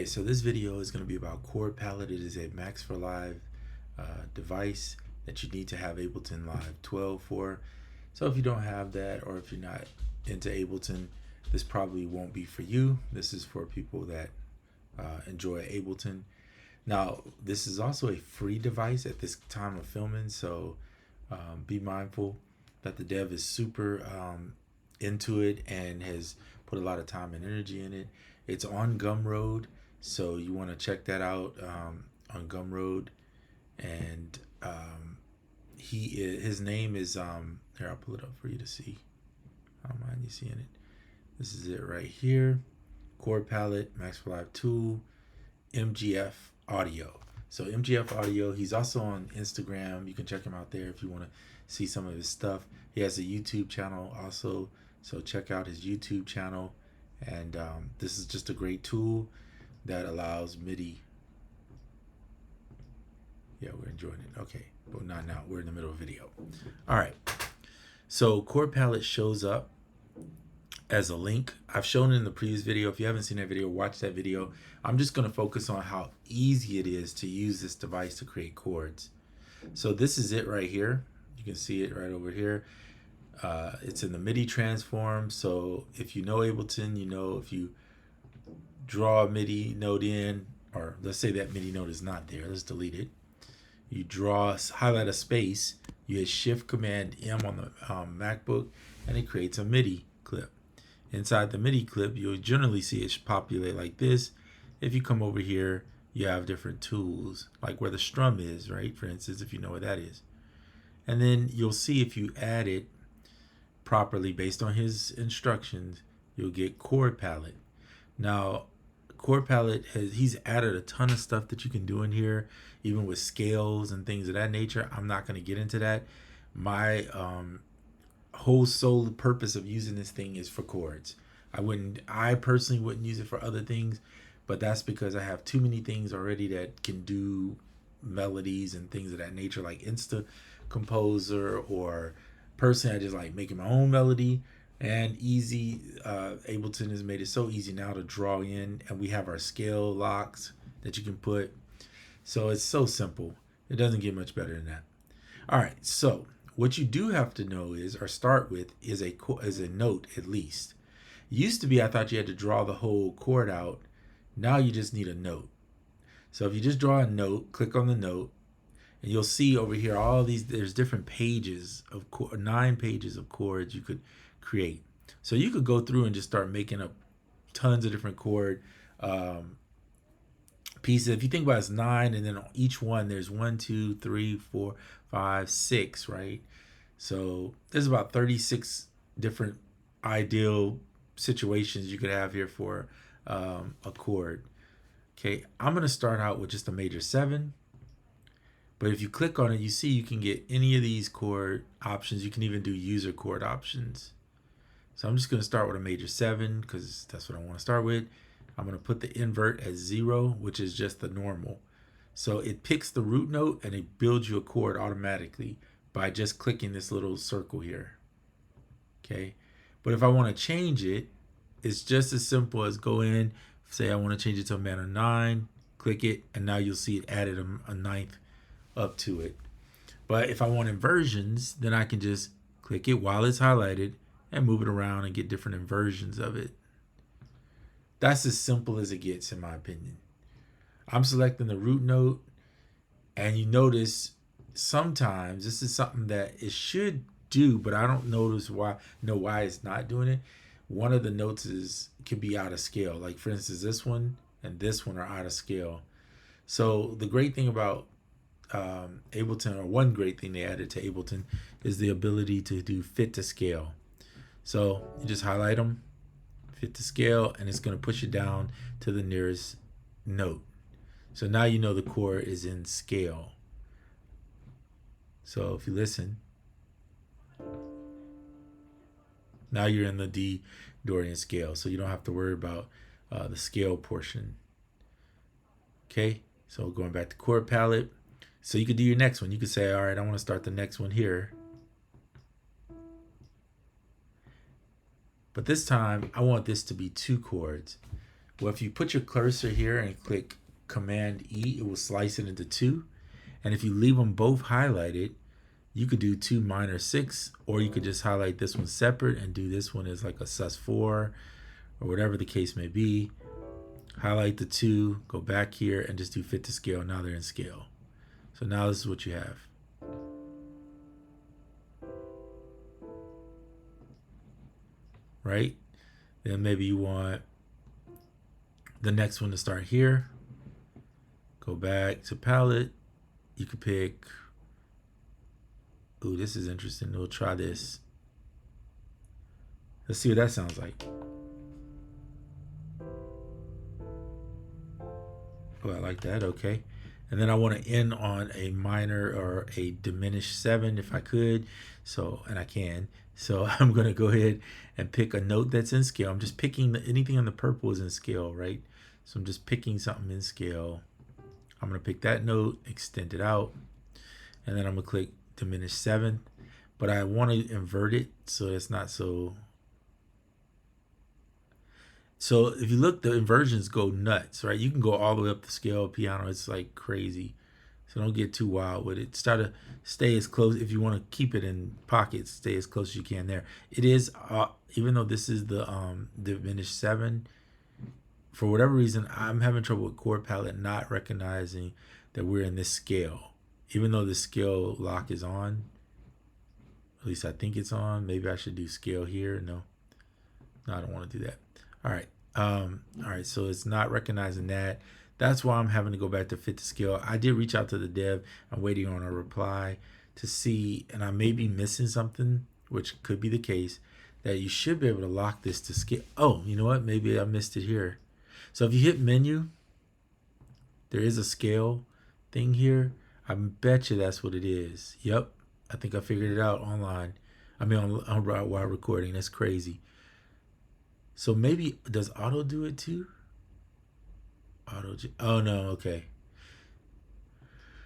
Okay, so this video is going to be about Chord Palette. It is a Max for Live device that you need to have Ableton Live 12 for. So if you don't have that, or if you're not into Ableton, this probably won't be for you. This is for people that enjoy Ableton. Now, this is also a free device at this time of filming, so be mindful that the dev is super into it and has put a lot of time and energy in it. It's on Gumroad, so you want to check that out on Gumroad. And his name is here. I'll pull it up for you to see. I don't mind you seeing it. This is it right here. Chord Palette, Max for Live Tool, MGF Audio. So MGF Audio. He's also on Instagram. You can check him out there if you want to see some of his stuff. He has a YouTube channel also, so check out his YouTube channel. And this is just a great tool that allows MIDI. Yeah, we're enjoying it. Okay, but not now. We're in the middle of a video. All right. So Chord Palette shows up as a link. I've shown it in the previous video. If you haven't seen that video, watch that video. I'm just going to focus on how easy it is to use this device to create chords. So this is it right here. You can see it right over here. It's in the MIDI transform. So if you know Ableton, you know if you draw a MIDI note in, or let's say that MIDI note is not there, let's delete it. You highlight a space, you hit Shift Command M on the MacBook, and it creates a MIDI clip. Inside the MIDI clip, you'll generally see it populate like this. If you come over here, you have different tools, like where the strum is, right? For instance, if you know what that is. And then you'll see if you add it properly based on his instructions, you'll get Chord Palette. Now, Chord Palette he's added a ton of stuff that you can do in here, even with scales and things of that nature. I'm not going to get into that. My whole sole purpose of using this thing is for chords. I personally wouldn't use it for other things, but that's because I have too many things already that can do melodies and things of that nature, like Insta Composer, or personally I just like making my own melody. And easy, Ableton has made it so easy now to draw in, and we have our scale locks that you can put. So it's so simple. It doesn't get much better than that. All right, so what you do have to know is, or start with, is a note at least. It used to be I thought you had to draw the whole chord out. Now you just need a note. So if you just draw a note, click on the note, and you'll see over here all these, there's different pages of 9 pages of chords you could create. So you could go through and just start making up tons of different chord pieces. If you think about it, it's 9, and then on each one there's 1, 2, 3, 4, 5, 6, right? So there's about 36 different ideal situations you could have here for a chord. Okay, I'm going to start out with just a major 7. But if you click on it, you see you can get any of these chord options. You can even do user chord options. So I'm just going to start with a major 7 because that's what I want to start with. I'm going to put the invert as 0, which is just the normal. So it picks the root note and it builds you a chord automatically by just clicking this little circle here. Okay. But if I want to change it, it's just as simple as go in, say I want to change it to a minor 9, click it, and now you'll see it added a 9th up to it. But if I want inversions, then I can just click it while it's highlighted and move it around and get different inversions of it. That's as simple as it gets, in my opinion. I'm selecting the root note, and you notice sometimes this is something that it should do, but I don't know why it's not doing it. One of the notes can be out of scale. Like for instance, this one and this one are out of scale. So the great thing about Ableton, or one great thing they added to Ableton, is the ability to do fit to scale. So you just highlight them, fit to scale, and it's going to push it down to the nearest note. So now you know the chord is in scale. So if you listen, now you're in the D Dorian scale, so you don't have to worry about the scale portion. Okay, so going back to Chord Palette. So you could do your next one. You could say, all right, I want to start the next one here. But this time, I want this to be 2 chords. Well, if you put your cursor here and click Command E, it will slice it into two. And if you leave them both highlighted, you could do 2 minor 6, or you could just highlight this one separate and do this one as like a sus4 or whatever the case may be. Highlight the 2, go back here and just do fit to scale. Now they're in scale. So now this is what you have. Right? Then maybe you want the next one to start here. Go back to palette. You could pick, ooh, this is interesting. We'll try this. Let's see what that sounds like. Oh, I like that. Okay. And then I want to end on a minor or a diminished 7 if I could. So, and I can. So I'm going to go ahead and pick a note that's in scale. I'm just picking anything on the purple is in scale, right? So I'm just picking something in scale. I'm going to pick that note, extend it out, and then I'm going to click diminish 7. But I want to invert it so it's not so. So if you look, the inversions go nuts, right? You can go all the way up the scale of piano. It's like crazy. So don't get too wild with it. Start to stay as close. If you want to keep it in pockets, stay as close as you can there. It is, even though this is the diminished 7, for whatever reason, I'm having trouble with chord palette not recognizing that we're in this scale. Even though the scale lock is on, at least I think it's on. Maybe I should do scale here. No, I don't want to do that. All right. All right. So it's not recognizing that. That's why I'm having to go back to fit to scale. I did reach out to the dev. I'm waiting on a reply to see, and I may be missing something, which could be the case, that you should be able to lock this to scale. Oh, you know what? Maybe I missed it here. So if you hit menu, there is a scale thing here. I bet you that's what it is. Yep. I think I figured it out online. I mean, while recording. That's crazy. So maybe, does auto do it too? Oh no, okay.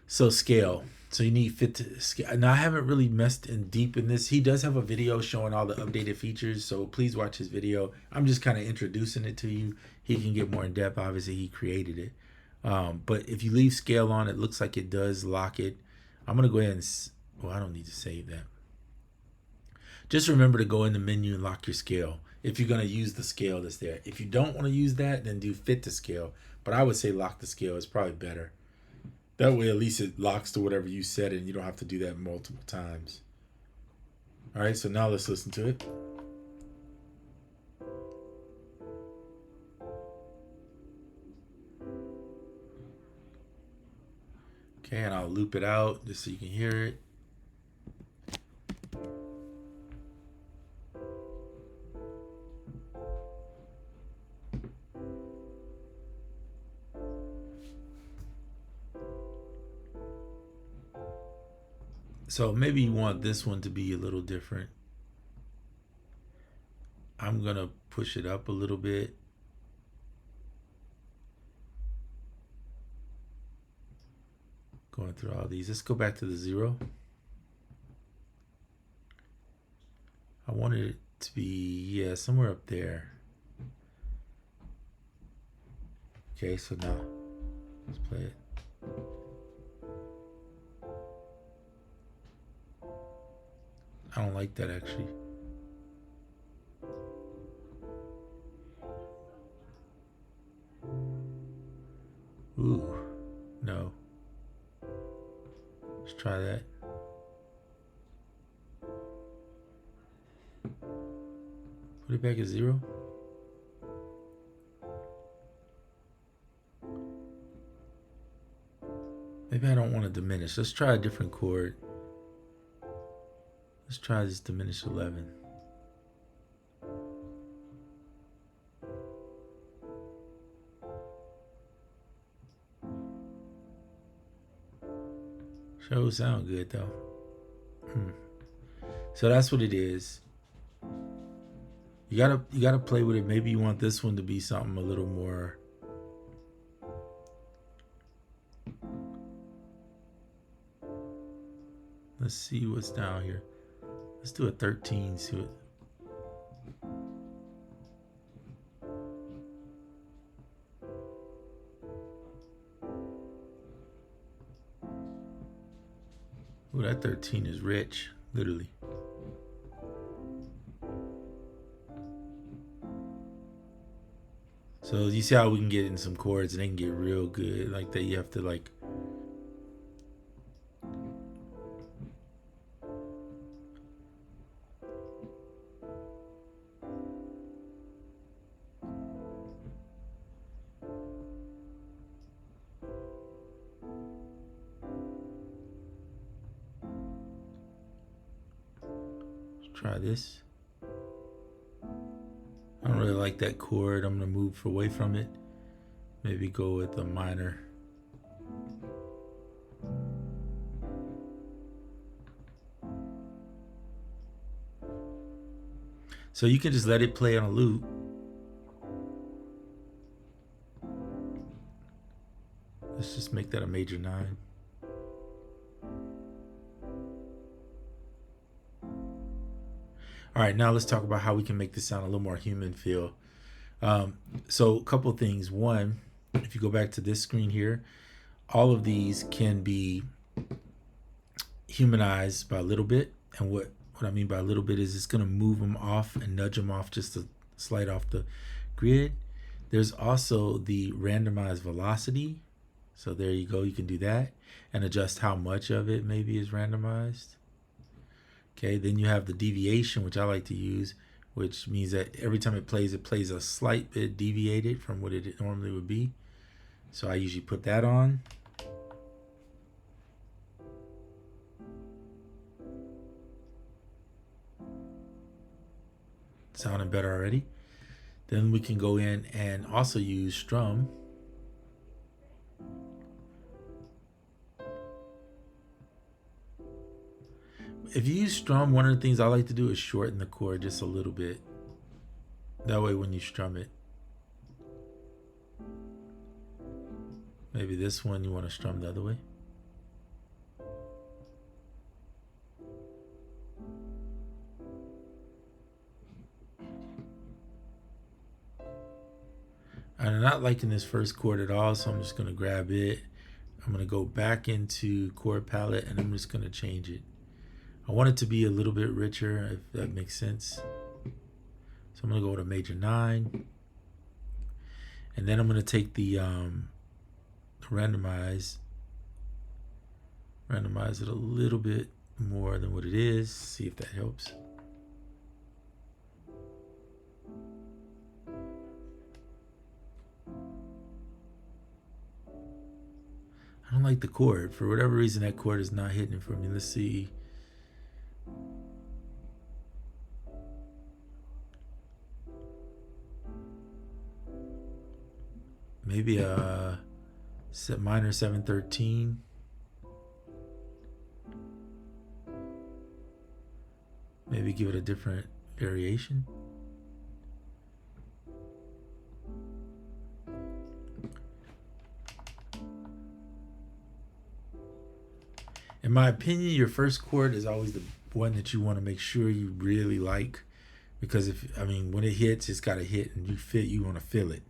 So scale. So you need fit to scale. Now I haven't really messed in deep in this. He does have a video showing all the updated features, so please watch his video. I'm just kind of introducing it to you. He can get more in depth. Obviously, he created it. But if you leave scale on, it looks like it does lock it. I'm gonna go ahead and. Well, I don't need to save that. Just remember to go in the menu and lock your scale if you're going to use the scale that's there. If you don't want to use that, then do fit to scale. But I would say lock the scale. It's probably better. That way, at least it locks to whatever you set, and you don't have to do that multiple times. All right, so now let's listen to it. Okay, and I'll loop it out just so you can hear it. So maybe you want this one to be a little different. I'm going to push it up a little bit. Going through all these. Let's go back to the 0. I wanted it to be, yeah, somewhere up there. Okay, so now let's play it. I don't like that actually. Ooh, no. Let's try that. Put it back at 0. Maybe I don't want to diminish. Let's try a different chord. Let's try this diminished 11. Sure sound good though. So that's what it is. You gotta play with it. Maybe you want this one to be something a little more. Let's see what's down here. Let's do a 13. See what. Ooh, that 13 is rich, literally. So you see how we can get in some chords and they can get real good like that. You have to like try this. I don't really like that chord. I'm gonna move away from it. Maybe go with a minor. So you can just let it play on a loop. Let's just make that a major 9. All right, now let's talk about how we can make this sound a little more human feel. So a couple of things. One, if you go back to this screen here, all of these can be humanized by a little bit. And what I mean by a little bit is it's going to move them off and nudge them off just to slide off the grid. There's also the randomized velocity. So there you go. You can do that and adjust how much of it maybe is randomized. Okay, then you have the deviation, which I like to use, which means that every time it plays a slight bit deviated from what it normally would be. So I usually put that on. Sounding better already. Then we can go in and also use strum. If you use strum, one of the things I like to do is shorten the chord just a little bit. That way when you strum it. Maybe this one you want to strum the other way. I'm not liking this first chord at all, so I'm just going to grab it. I'm going to go back into chord palette and I'm just going to change it. I want it to be a little bit richer, if that makes sense. So I'm going to go to major 9. And then I'm going to take the randomize it a little bit more than what it is. See if that helps. I don't like the chord. For whatever reason, that chord is not hitting it for me. Let's see. Maybe a minor 7/13. Maybe give it a different variation. In my opinion, your first chord is always the one that you want to make sure you really like, because when it hits, it's got to hit, and you want to feel it.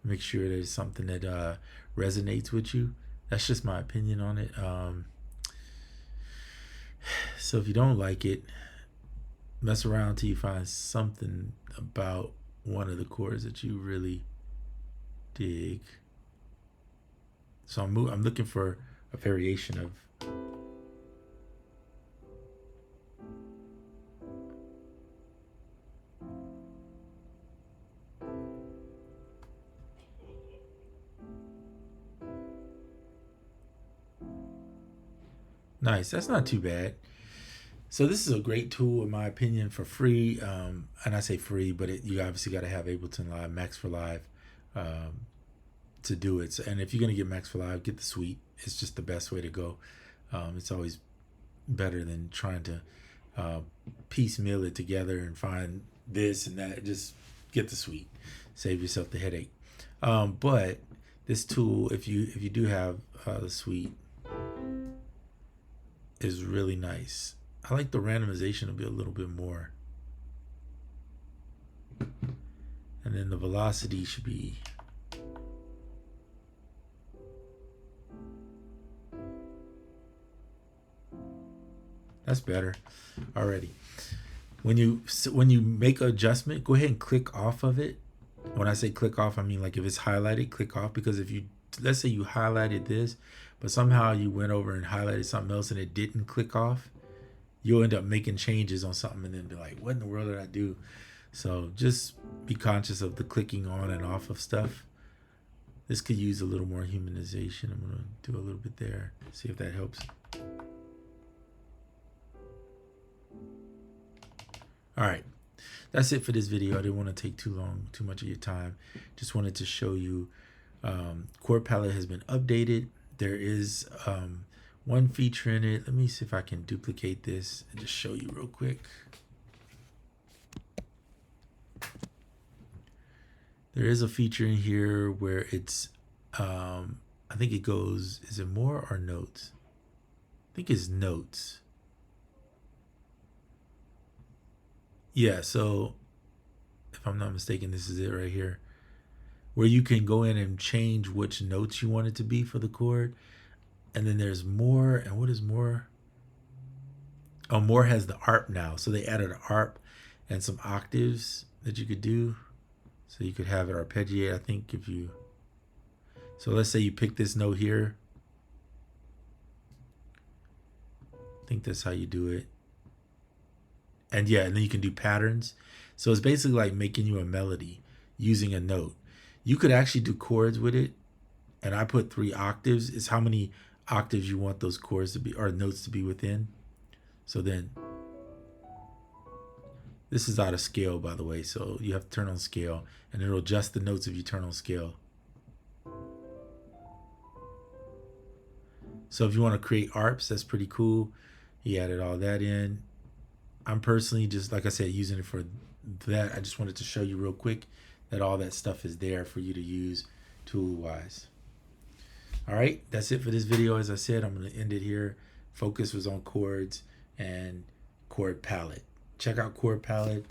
Make sure there's something that resonates with you. That's just my opinion on it. So if you don't like it, mess around till you find something about one of the chords that you really dig. So I'm looking for a variation of. Nice, that's not too bad. So this is a great tool, in my opinion, for free. And I say free, but you obviously got to have Ableton Live, Max for Live, to do it. So, and if you're gonna get Max for Live, get the suite. It's just the best way to go. It's always better than trying to piecemeal it together and find this and that. Just get the suite. Save yourself the headache. But this tool, if you do have the suite, is really nice. I like the randomization to be a little bit more. And then the velocity should be That's better already. When you make an adjustment, go ahead and click off of it. When I say click off, I mean like if it's highlighted, click off, because if you, let's say you highlighted this, but somehow you went over and highlighted something else and it didn't click off, you'll end up making changes on something and then be like, what in the world did I do? So just be conscious of the clicking on and off of stuff. This could use a little more humanization. I'm going to do a little bit there, see if that helps. All right, that's it for this video. I didn't want to take too much of your time. Just wanted to show you chord palette has been updated. There is one feature in it. Let me see if I can duplicate this and just show you real quick. There is a feature in here where it's, I think it goes, is it more or notes? I think it's notes. Yeah, so if I'm not mistaken, this is it right here, where you can go in and change which notes you want it to be for the chord. And then there's more, and what is more? Oh, more has the ARP now. So they added an ARP and some octaves that you could do. So you could have it arpeggiate, I think, if you, so let's say you pick this note here. I think that's how you do it. And yeah, and then you can do patterns. So it's basically like making you a melody using a note. You could actually do chords with it. And I put 3 octaves. It's how many octaves you want those chords to be, or notes to be within. So then, this is out of scale, by the way. So you have to turn on scale and it'll adjust the notes if you turn on scale. So if you want to create ARPs, that's pretty cool. He added all that in. I'm personally just, like I said, using it for that. I just wanted to show you real quick that all that stuff is there for you to use tool-wise. All right, that's it for this video. As I said, I'm going to end it here. Focus was on chords and chord palette. Check out chord palette.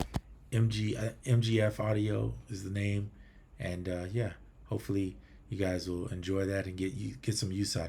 MGF Audio is the name. And yeah, hopefully you guys will enjoy that and get some use out of it.